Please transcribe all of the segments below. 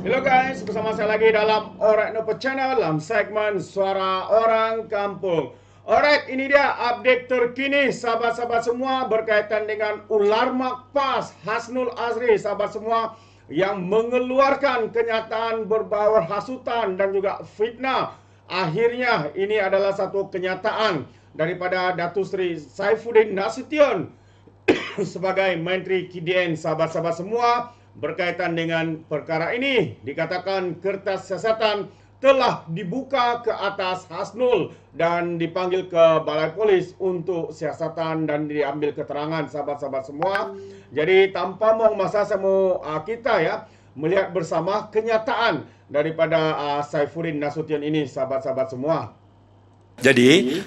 Hello guys, bersama saya lagi dalam Alright Nopo Channel dalam segmen Suara Orang Kampung. Alright, ini dia update terkini sahabat-sahabat semua berkaitan dengan ular makpas Hasnul Azri, sahabat semua, yang mengeluarkan kenyataan berbau hasutan dan juga fitnah. Akhirnya ini adalah satu kenyataan daripada Datuk Seri Saifuddin Nasution sebagai Menteri KDN, sahabat-sahabat semua. Berkaitan dengan perkara ini, dikatakan kertas siasatan telah dibuka ke atas Hasnul dan dipanggil ke Balai Polis untuk siasatan dan diambil keterangan, sahabat-sahabat semua. Jadi tanpa buang masa, saya mau kita melihat bersama kenyataan daripada Saifuddin Nasution ini, sahabat-sahabat semua. Jadi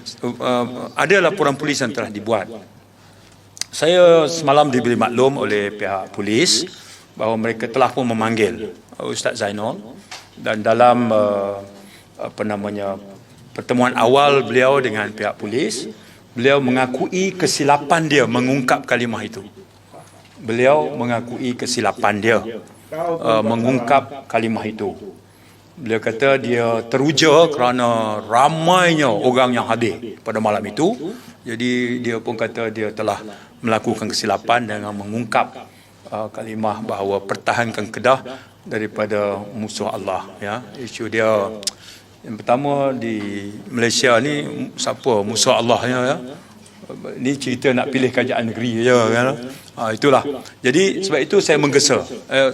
ada laporan polis yang telah dibuat. Saya semalam diberi maklum oleh pihak polis bahawa mereka telah pun memanggil Ustaz Zainal, dan dalam pertemuan awal beliau dengan pihak polis, beliau mengakui kesilapan dia mengungkap kalimah itu. Beliau mengakui kesilapan dia mengungkap kalimah itu. Beliau kata dia teruja kerana ramainya orang yang hadir pada malam itu. Jadi dia pun kata dia telah melakukan kesilapan dengan mengungkap kalimah bahawa pertahankan Kedah daripada musuh Allah. Ya, isu dia yang pertama di Malaysia ni, siapa musuh Allahnya, ya. Ini cerita nak pilih kerajaan negeri je, kan. Itulah. Jadi sebab itu saya menggesa.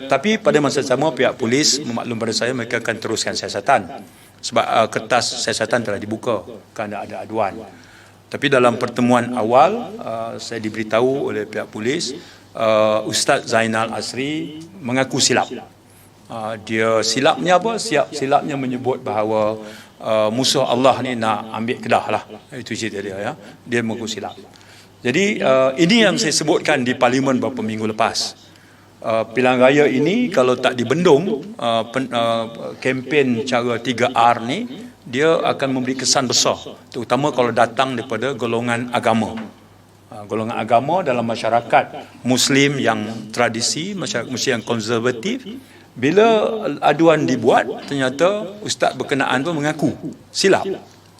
Tapi pada masa sama pihak polis memaklum pada saya mereka akan teruskan siasatan. Sebab kertas siasatan telah dibuka kerana ada aduan. Tapi dalam pertemuan awal saya diberitahu oleh pihak polis Ustaz Zainal Azri mengaku silap. Dia silapnya apa? Silapnya menyebut bahawa musuh Allah ni nak ambil Kedah lah. Itu cerita dia, ya. Dia mengaku silap. Jadi ini yang saya sebutkan di Parlimen beberapa minggu lepas. Pilihan raya ini kalau tak dibendung, kempen cara 3R ni, dia akan memberi kesan besar, terutama kalau datang daripada golongan agama. Golongan agama dalam masyarakat Muslim yang tradisi, masyarakat Muslim yang konservatif. Bila aduan dibuat, ternyata ustaz berkenaan pun mengaku silap.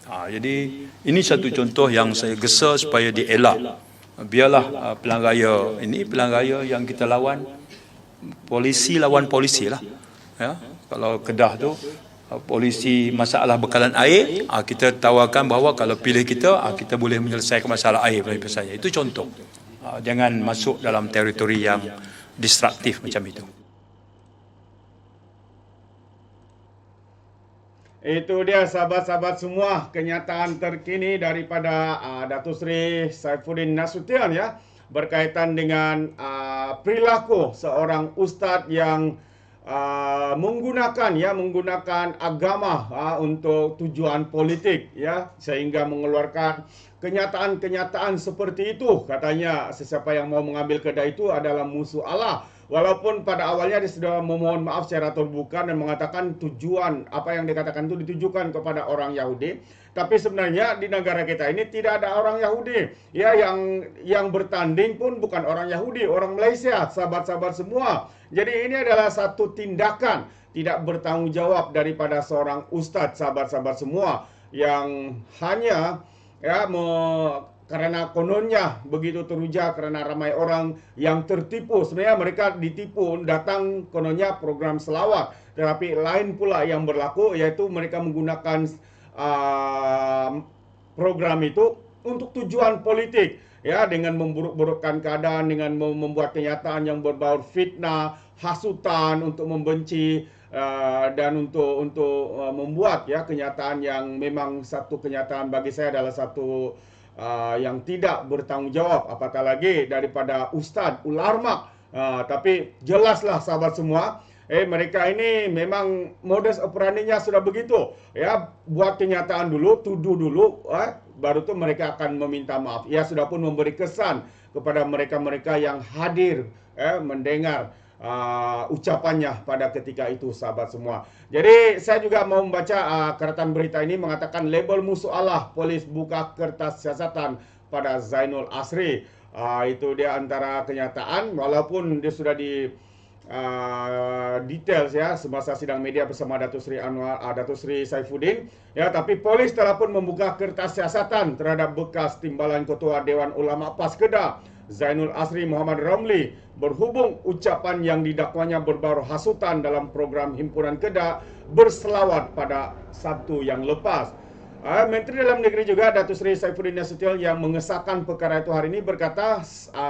Jadi ini satu contoh yang saya gesa supaya dielak. Biarlah pilihan raya ini pilihan raya yang kita lawan polisi lawan polisi lah, ya. Kalau Kedah tu polisi masalah bekalan air, kita tawarkan bahawa kalau pilih kita, kita boleh menyelesaikan masalah air saja. Itu contoh. Jangan masuk dalam teritori yang destruktif macam itu. Itu dia, sahabat-sahabat semua, kenyataan terkini daripada Datuk Seri Saifuddin Nasution, ya, berkaitan dengan perilaku seorang ustaz yang menggunakan agama untuk tujuan politik, ya, sehingga mengeluarkan kenyataan-kenyataan seperti itu. Katanya sesiapa yang mau mengambil Kedah itu adalah musuh Allah. Walaupun pada awalnya dia sudah memohon maaf secara terbuka dan mengatakan tujuan apa yang dikatakan itu ditujukan kepada orang Yahudi, tapi sebenarnya di negara kita ini tidak ada orang Yahudi. Ya, yang bertanding pun bukan orang Yahudi, orang Malaysia, sahabat-sahabat semua. Jadi ini adalah satu tindakan tidak bertanggung jawab daripada seorang ustadz, sahabat-sahabat semua, yang hanya karena kononnya begitu teruja kerana ramai orang yang tertipu. Sebenarnya mereka ditipu, datang kononnya program selawat, tetapi lain pula yang berlaku, yaitu mereka menggunakan program itu untuk tujuan politik, ya, dengan memburuk-burukkan keadaan, dengan membuat kenyataan yang berbau fitnah, hasutan, untuk membenci, dan untuk membuat, ya, kenyataan yang memang satu kenyataan bagi saya adalah satu yang tidak bertanggung jawab, apatah lagi daripada Ustaz Ularmak. Tapi jelaslah, sahabat semua, mereka ini memang modus operandinya sudah begitu, ya. Buat kenyataan dulu, tuduh dulu, baru tu mereka akan meminta maaf. Ya, sudah pun memberi kesan kepada mereka-mereka yang hadir, mendengar ucapannya pada ketika itu, sahabat semua. Jadi saya juga mau membaca keratan berita ini mengatakan label musuh Allah, polis buka kertas siasatan pada Zainul Azri. Itu dia antara kenyataan, walaupun dia sudah details ya semasa sidang media bersama Datuk Seri Datuk Seri Saifuddin ya, tapi polis telah pun membuka kertas siasatan terhadap bekas timbalan Ketua Dewan Ulama PAS Kedah Zainul Asri Muhammad Ramli berhubung ucapan yang didakwanya berbau hasutan dalam program Himpunan Kedah berselawat pada Sabtu yang lepas. Menteri Dalam Negeri juga Datuk Seri Saifuddin Nasution yang mengesahkan perkara itu hari ini berkata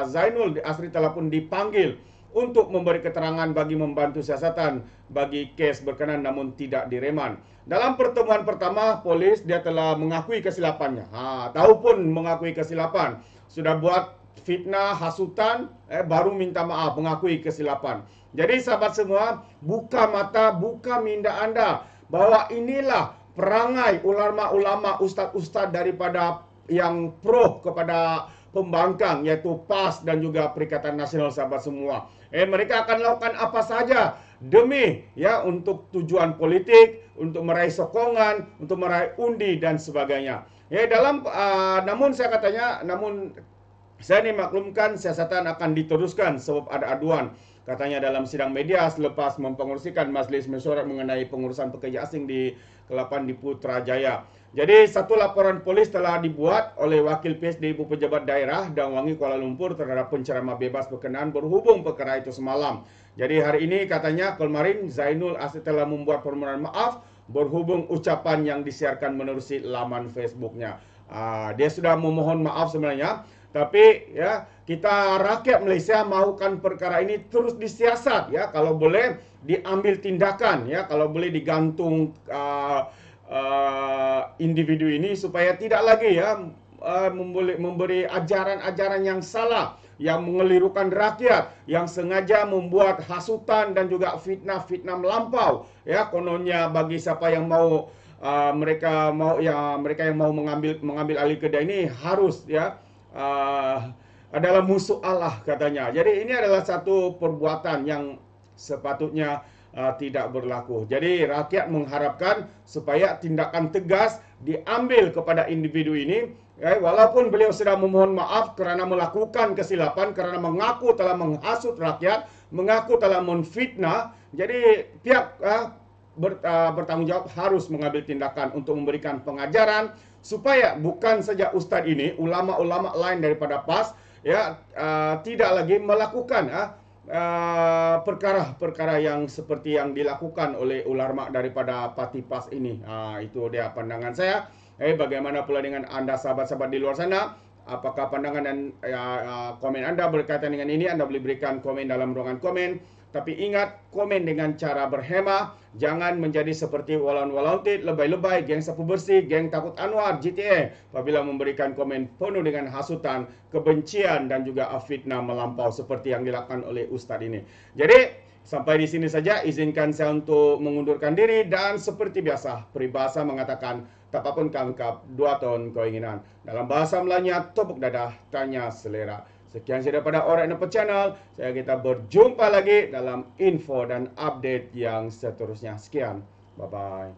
Zainul Asri telah pun dipanggil untuk memberi keterangan bagi membantu siasatan bagi kes berkenaan namun tidak direman. Dalam pertemuan pertama, polis dia telah mengakui kesilapannya. Tahu pun mengakui kesilapan. Sudah buat fitnah, hasutan, baru minta maaf, mengakui kesilapan. Jadi sahabat semua, buka mata, buka minda anda bahwa inilah perangai ulama-ulama, ustaz-ustaz daripada yang pro kepada pembangkang, yaitu PAS dan juga Perikatan Nasional sahabat semua. Mereka akan lakukan apa saja demi ya untuk tujuan politik, untuk meraih sokongan, untuk meraih undi dan sebagainya. Namun saya maklumkan siasatan akan diteruskan sebab ada aduan. Katanya dalam sidang media selepas mempengerusikan majlis mesyuarat mengenai pengurusan pekerja asing di Kelapan di Putrajaya. Jadi satu laporan polis telah dibuat oleh Wakil PSD Ibu Pejabat Daerah Dan Wangi Kuala Lumpur terhadap penceramah bebas berkenaan berhubung perkara itu semalam. Jadi hari ini katanya kemarin Zainul Asri telah membuat permohonan maaf berhubung ucapan yang disiarkan menerusi laman Facebooknya. Dia sudah memohon maaf sebenarnya, tapi ya kita rakyat Malaysia mahukan perkara ini terus disiasat ya, kalau boleh diambil tindakan ya, kalau boleh digantung individu ini supaya tidak lagi ya memberi ajaran-ajaran yang salah, yang mengelirukan rakyat, yang sengaja membuat hasutan dan juga fitnah-fitnah melampau ya, kononnya bagi siapa yang mau mereka yang mau mengambil alih kedai ini harus ya adalah musuh Allah katanya. Jadi ini adalah satu perbuatan yang sepatutnya tidak berlaku. Jadi rakyat mengharapkan supaya tindakan tegas diambil kepada individu ini. Walaupun beliau sudah memohon maaf kerana melakukan kesilapan, kerana mengaku telah menghasut rakyat, mengaku telah menfitnah. Jadi pihak bertanggung jawab harus mengambil tindakan untuk memberikan pengajaran supaya bukan saja ustaz ini, ulama-ulama lain daripada PAS ya tidak lagi melakukan perkara-perkara yang seperti yang dilakukan oleh ulama daripada parti PAS ini. Itu dia pandangan saya. Bagaimana pula dengan anda sahabat-sahabat di luar sana? Apakah pandangan dan komen anda berkaitan dengan ini? Anda boleh berikan komen dalam ruangan komen. Tapi ingat, komen dengan cara berhemah. Jangan menjadi seperti Walaun-Walauntit, lebay-lebay, geng sapu bersih, geng takut Anwar, GTA. Apabila memberikan komen penuh dengan hasutan, kebencian dan juga fitnah melampau seperti yang dilakukan oleh ustaz ini. Jadi, sampai di sini saja. Izinkan saya untuk mengundurkan diri. Dan seperti biasa, peribahasa mengatakan, tapapun kangkap, 2 tahun keinginan. Dalam bahasa Melayunya, tepuk dadah, tanya selera. Sekian saja daripada Alright Nampak Channel. Kita berjumpa lagi dalam info dan update yang seterusnya. Sekian. Bye-bye.